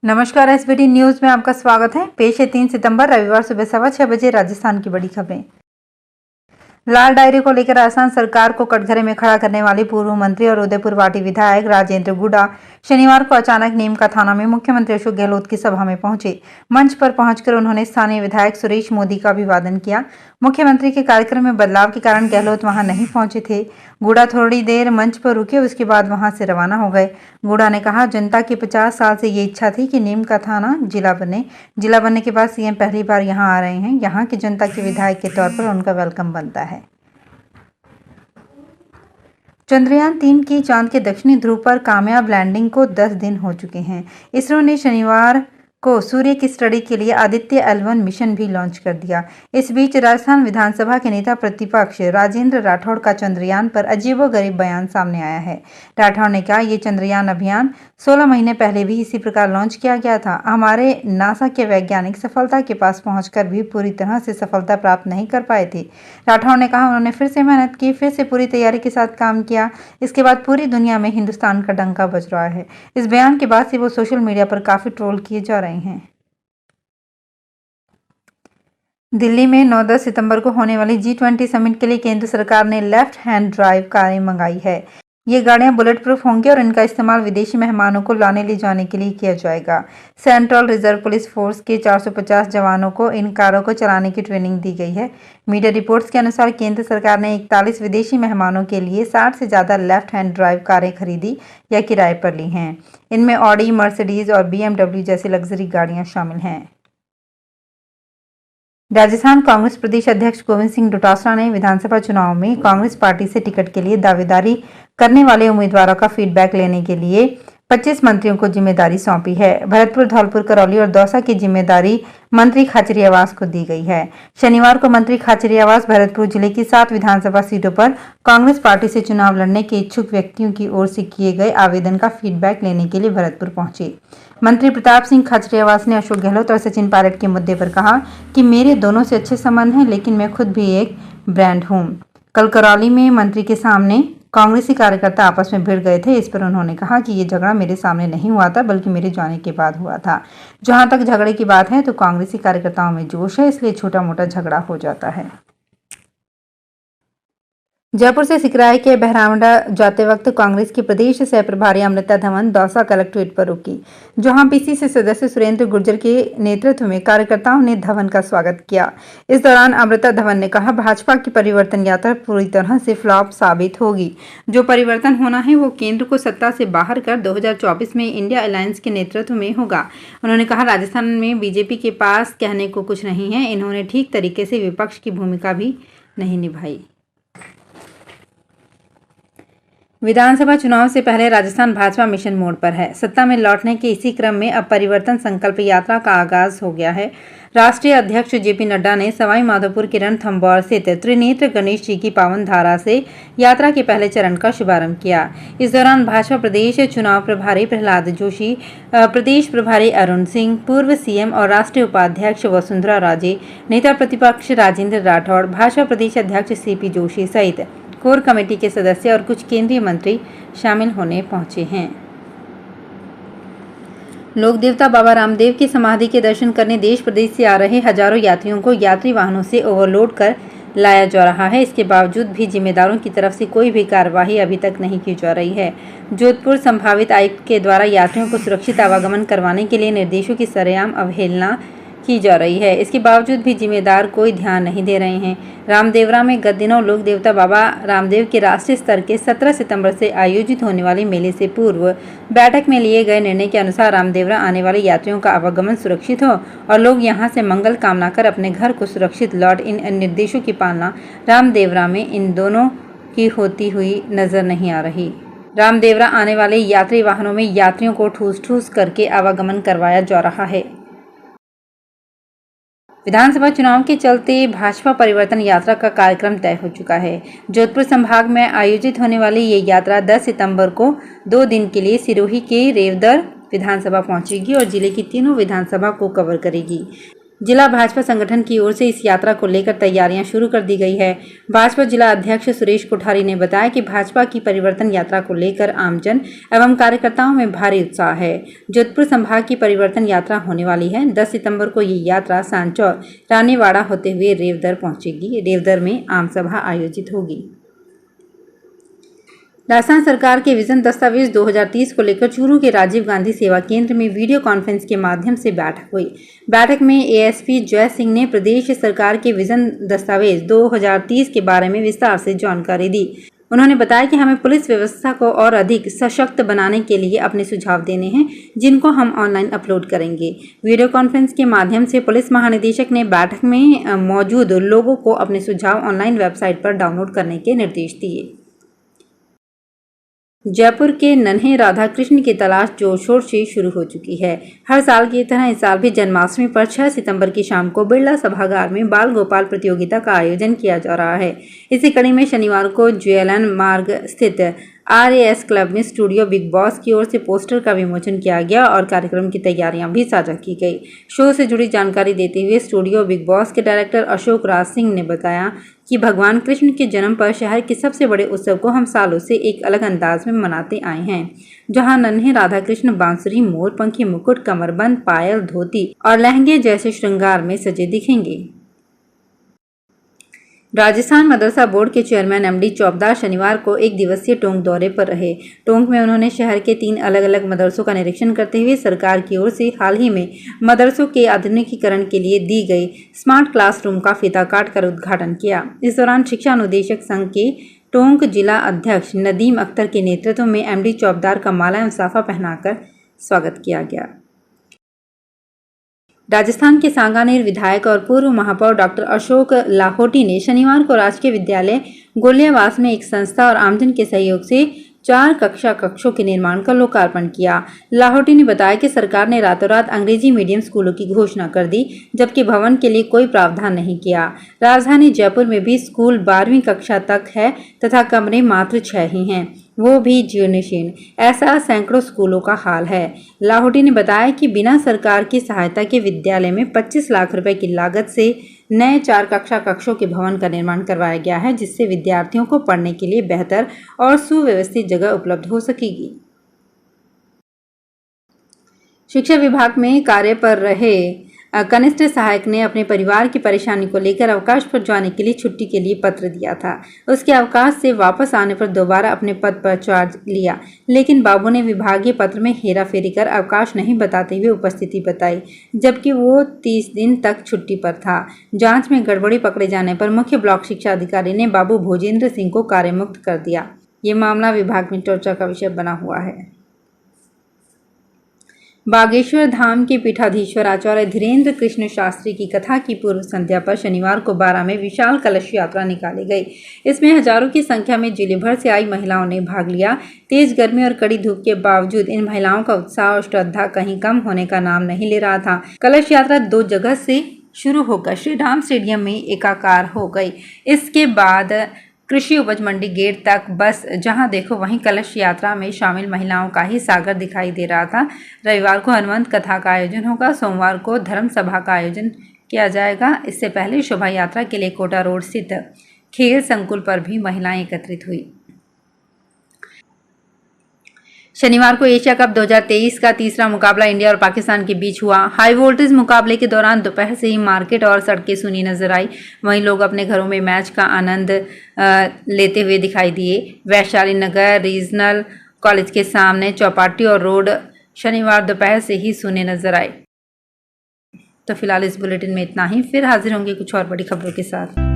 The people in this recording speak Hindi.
नमस्कार, एसबीटी न्यूज में आपका स्वागत है। पेश है 3 सितंबर रविवार सुबह 6:15 बजे राजस्थान की बड़ी खबरें। लाल डायरी को लेकर राजस्थान सरकार को कटघरे में खड़ा करने वाले पूर्व मंत्री और उदयपुर वाटी विधायक राजेंद्र गुडा शनिवार को अचानक नीम का थाना में मुख्यमंत्री अशोक गहलोत की सभा में पहुंचे। मंच पर पहुंचकर उन्होंने स्थानीय विधायक सुरेश मोदी का अभिवादन किया। मुख्यमंत्री के कार्यक्रम में बदलाव के कारण गहलोत वहां नहीं पहुंचे थे। गुडा थोड़ी देर मंच पर रुके, उसके बाद वहां से रवाना हो गए। गुडा ने कहा, जनता की 50 साल से ये इच्छा थी कि नीम का थाना जिला बने। जिला बनने के बाद सीएम पहली बार यहां आ रहे हैं। यहां की जनता के विधायक के तौर पर उनका वेलकम बनता है। चंद्रयान 3 की चांद के दक्षिणी ध्रुव पर कामयाब लैंडिंग को 10 दिन हो चुके हैं। इसरो ने शनिवार को सूर्य की स्टडी के लिए आदित्य L1 मिशन भी लॉन्च कर दिया। इस बीच राजस्थान विधानसभा के नेता प्रतिपक्ष राजेंद्र राठौड़ का चंद्रयान पर अजीबोगरीब बयान सामने आया है। राठौड़ ने कहा, ये चंद्रयान अभियान 16 महीने पहले भी इसी प्रकार लॉन्च किया गया था। हमारे नासा के वैज्ञानिक सफलता के पास पहुंचकर भी पूरी तरह से सफलता प्राप्त नहीं कर पाए थे। राठौड़ ने कहा, उन्होंने फिर से मेहनत की, फिर से पूरी तैयारी के साथ काम किया। इसके बाद पूरी दुनिया में हिंदुस्तान का डंका बज रहा है। इस बयान के बाद से वो सोशल मीडिया पर काफी ट्रोल किए जा रहे हैं। दिल्ली में 9-10 सितंबर को होने वाली G20 समिट के लिए केंद्र सरकार ने लेफ्ट हैंड ड्राइव कारें मंगाई है। ये गाड़ियां बुलेट प्रूफ होंगी और इनका इस्तेमाल विदेशी मेहमानों को लाने ले जाने के लिए किया जाएगा। सेंट्रल रिजर्व पुलिस फोर्स के 450 जवानों को इन कारों को चलाने की ट्रेनिंग दी गई है। मीडिया रिपोर्ट्स के अनुसार केंद्र सरकार ने 41 विदेशी मेहमानों के लिए 60 से ज़्यादा लेफ्ट हैंड ड्राइव कारें खरीदी या किराए पर ली हैं। इनमें ऑडी, मर्सिडीज और BMW जैसी लग्जरी गाड़ियाँ शामिल हैं। राजस्थान कांग्रेस प्रदेश अध्यक्ष गोविंद सिंह डोटासरा ने विधानसभा चुनाव में कांग्रेस पार्टी से टिकट के लिए दावेदारी करने वाले उम्मीदवारों का फीडबैक लेने के लिए 25 मंत्रियों को जिम्मेदारी सौंपी है। भरतपुर, धौलपुर, करौली और दौसा की जिम्मेदारी मंत्री खाचरियावास को दी गई है। शनिवार को मंत्री खाचरियावास भरतपुर जिले की 7 विधानसभा सीटों पर कांग्रेस पार्टी से चुनाव लड़ने के इच्छुक व्यक्तियों की ओर से किए गए आवेदन का फीडबैक लेने के लिए भरतपुर पहुंचे। मंत्री प्रताप सिंह खाचरियावास ने अशोक गहलोत और सचिन पायलट के मुद्दे पर कहा कि मेरे दोनों से अच्छे संबंध हैं, लेकिन मैं खुद भी एक ब्रांड हूं। कल करौली में मंत्री के सामने कांग्रेसी कार्यकर्ता आपस में भिड़ गए थे। इस पर उन्होंने कहा कि ये झगड़ा मेरे सामने नहीं हुआ था, बल्कि मेरे जाने के बाद हुआ था। जहां तक झगड़े की बात है तो कांग्रेसी कार्यकर्ताओं में जोश है, इसलिए छोटा मोटा झगड़ा हो जाता है। जयपुर से सिकराय के बहरावंडा जाते वक्त कांग्रेस की प्रदेश सह प्रभारी अमृता धवन दौसा कलेक्ट्रेट पर रुकी, जहां पीसीसी सदस्य सुरेंद्र गुर्जर के नेतृत्व में कार्यकर्ताओं ने धवन का स्वागत किया। इस दौरान अमृता धवन ने कहा, भाजपा की परिवर्तन यात्रा पूरी तरह से फ्लॉप साबित होगी। जो परिवर्तन होना है वो केंद्र को सत्ता से बाहर कर 2024 में इंडिया अलायंस के नेतृत्व में होगा। उन्होंने कहा, राजस्थान में बीजेपी के पास कहने को कुछ नहीं है। इन्होंने ठीक तरीके से विपक्ष की भूमिका भी नहीं निभाई। विधानसभा चुनाव से पहले राजस्थान भाजपा मिशन मोड पर है। सत्ता में लौटने के इसी क्रम में अब परिवर्तन संकल्प यात्रा का आगाज हो गया है। राष्ट्रीय अध्यक्ष जेपी नड्डा ने सवाई माधोपुर के रणथंभौर स्थित त्रिनेत्र गणेश जी की पावन धारा से यात्रा के पहले चरण का शुभारंभ किया। इस दौरान भाजपा प्रदेश चुनाव प्रभारी प्रहलाद जोशी, प्रदेश प्रभारी अरुण सिंह, पूर्व सीएम और राष्ट्रीय उपाध्यक्ष वसुंधरा राजे, नेता प्रतिपक्ष राजेंद्र राठौड़, भाजपा प्रदेश अध्यक्ष CP जोशी सहित कोर कमेटी के सदस्य और कुछ केंद्रीय मंत्री शामिल होने पहुंचे हैं। लोक देवता बाबा रामदेव की समाधि के दर्शन करने देश प्रदेश से आ रहे हजारों यात्रियों को यात्री वाहनों से ओवरलोड कर लाया जा रहा है। इसके बावजूद भी जिम्मेदारों की तरफ से कोई भी कार्रवाई अभी तक नहीं की जा रही है। जोधपुर संभावित आयुक्त के द्वारा यात्रियों को सुरक्षित आवागमन करवाने के लिए निर्देशों की सरेआम अवहेलना की जा रही है। इसके बावजूद भी जिम्मेदार कोई ध्यान नहीं दे रहे हैं। रामदेवरा में गत दिनों लोक देवता बाबा रामदेव के राष्ट्रीय स्तर के 17 सितंबर से आयोजित होने वाले मेले से पूर्व बैठक में लिए गए निर्णय के अनुसार रामदेवरा आने वाले यात्रियों का आवागमन सुरक्षित हो और लोग यहां से मंगल कामना कर अपने घर को सुरक्षित लौट। इन निर्देशों की पालना रामदेवरा में इन दोनों की होती हुई नजर नहीं आ रही। रामदेवरा आने वाले यात्री वाहनों में यात्रियों को ठूस करके आवागमन करवाया जा रहा है। विधानसभा चुनाव के चलते भाजपा परिवर्तन यात्रा का कार्यक्रम तय हो चुका है। जोधपुर संभाग में आयोजित होने वाली ये यात्रा 10 सितंबर को 2 दिन के लिए सिरोही के रेवदर विधानसभा पहुंचेगी और जिले की तीनों विधानसभा को कवर करेगी। जिला भाजपा संगठन की ओर से इस यात्रा को लेकर तैयारियां शुरू कर दी गई है। भाजपा जिला अध्यक्ष सुरेश कोठारी ने बताया कि भाजपा की परिवर्तन यात्रा को लेकर आमजन एवं कार्यकर्ताओं में भारी उत्साह है। जोधपुर संभाग की परिवर्तन यात्रा होने वाली है। 10 सितंबर को ये यात्रा सांचौर रानीवाड़ा होते हुए रेवदर पहुंचेगी। रेवदर में आम सभा आयोजित होगी। राजस्थान सरकार के विजन दस्तावेज 2030 को लेकर चूरू के राजीव गांधी सेवा केंद्र में वीडियो कॉन्फ्रेंस के माध्यम से बैठक हुई। बैठक में एएसपी जय सिंह ने प्रदेश सरकार के विजन दस्तावेज 2030 के बारे में विस्तार से जानकारी दी। उन्होंने बताया कि हमें पुलिस व्यवस्था को और अधिक सशक्त बनाने के लिए अपने सुझाव देने हैं, जिनको हम ऑनलाइन अपलोड करेंगे। वीडियो कॉन्फ्रेंस के माध्यम से पुलिस महानिदेशक ने बैठक में मौजूद लोगों को अपने सुझाव ऑनलाइन वेबसाइट पर डाउनलोड करने के निर्देश दिए। जयपुर के नन्हे राधा कृष्ण की तलाश जोर शोर से शुरू हो चुकी है। हर साल की तरह इस साल भी जन्माष्टमी पर 6 सितंबर की शाम को बिरला सभागार में बाल गोपाल प्रतियोगिता का आयोजन किया जा रहा है। इसी कड़ी में शनिवार को ज्वेलन मार्ग स्थित RAS क्लब में स्टूडियो बिग बॉस की ओर से पोस्टर का विमोचन किया गया और कार्यक्रम की तैयारियां भी साझा की गई। शो से जुड़ी जानकारी देते हुए स्टूडियो बिग बॉस के डायरेक्टर अशोक राज सिंह ने बताया कि भगवान कृष्ण के जन्म पर शहर के सबसे बड़े उत्सव को हम सालों से एक अलग अंदाज में मनाते आए हैं, जहां नन्हे राधा कृष्ण बांसुरी, मोरपंखी, मुकुट, कमरबंद, पायल, धोती और लहंगे जैसे श्रृंगार में सजे दिखेंगे। राजस्थान मदरसा बोर्ड के चेयरमैन MD चौबदार शनिवार को एक दिवसीय टोंक दौरे पर रहे। टोंक में उन्होंने शहर के 3 अलग अलग मदरसों का निरीक्षण करते हुए सरकार की ओर से हाल ही में मदरसों के आधुनिकीकरण के लिए दी गई स्मार्ट क्लासरूम का फीता काटकर उद्घाटन किया। इस दौरान शिक्षा अनुदेशक संघ के टोंक जिला अध्यक्ष नदीम अख्तर के नेतृत्व में MD चौबदार का माला एवं साफा पहनाकर स्वागत किया गया। राजस्थान के सांगानेर विधायक और पूर्व महापौर डॉक्टर अशोक लाहोटी ने शनिवार को राजकीय विद्यालय गोलियावास में एक संस्था और आमजन के सहयोग से 4 कक्षों के निर्माण का लोकार्पण किया। लाहोटी ने बताया कि सरकार ने रातों रात अंग्रेजी मीडियम स्कूलों की घोषणा कर दी, जबकि भवन के लिए कोई प्रावधान नहीं किया। राजधानी जयपुर में भी स्कूल 12वीं कक्षा तक है तथा कमरे मात्र 6 ही हैं, वो भी जीर्णशीर्ण। ऐसा सैकड़ों स्कूलों का हाल है। लाहोटी ने बताया कि बिना सरकार की सहायता के विद्यालय में 25 लाख रुपए की लागत से नए 4 कक्षों के भवन का निर्माण करवाया गया है, जिससे विद्यार्थियों को पढ़ने के लिए बेहतर और सुव्यवस्थित जगह उपलब्ध हो सकेगी। शिक्षा विभाग में कार्य पर रहे कनिष्ठ सहायक ने अपने परिवार की परेशानी को लेकर अवकाश पर जाने के लिए छुट्टी के लिए पत्र दिया था। उसके अवकाश से वापस आने पर दोबारा अपने पद पर चार्ज लिया, लेकिन बाबू ने विभागीय पत्र में हेराफेरी कर अवकाश नहीं बताते हुए उपस्थिति बताई, जबकि वो 30 दिन तक छुट्टी पर था। जांच में गड़बड़ी पकड़े जाने पर मुख्य ब्लॉक शिक्षा अधिकारी ने बाबू भोजेंद्र सिंह को कार्यमुक्त कर दिया। ये मामला विभाग में चर्चा का विषय बना हुआ है। बागेश्वर धाम के पीठाधीश्वर आचार्य धीरेन्द्र कृष्ण शास्त्री की कथा की पूर्व संध्या पर शनिवार को 12 में विशाल कलश यात्रा निकाली गई। इसमें हजारों की संख्या में जिले भर से आई महिलाओं ने भाग लिया। तेज गर्मी और कड़ी धूप के बावजूद इन महिलाओं का उत्साह और श्रद्धा कहीं कम होने का नाम नहीं ले रहा था। कलश यात्रा 2 जगह से शुरू होकर श्री राम स्टेडियम में एकाकार हो गई। इसके बाद कृषि उपज मंडी गेट तक बस जहां देखो वहीं कलश यात्रा में शामिल महिलाओं का ही सागर दिखाई दे रहा था। रविवार को हनुमंत कथा का आयोजन होगा। सोमवार को धर्म सभा का आयोजन किया जाएगा। इससे पहले शोभा यात्रा के लिए कोटा रोड स्थित खेल संकुल पर भी महिलाएं एकत्रित हुई। शनिवार को एशिया कप 2023 का तीसरा मुकाबला इंडिया और पाकिस्तान के बीच हुआ। हाई वोल्टेज मुकाबले के दौरान दोपहर से ही मार्केट और सड़कें सूनी नजर आई। वहीं लोग अपने घरों में मैच का आनंद लेते हुए दिखाई दिए। वैशाली नगर रीजनल कॉलेज के सामने चौपाटी और रोड शनिवार दोपहर से ही सूने नजर आए। तो फिलहाल इस बुलेटिन में इतना ही। फिर हाजिर होंगे कुछ और बड़ी खबरों के साथ।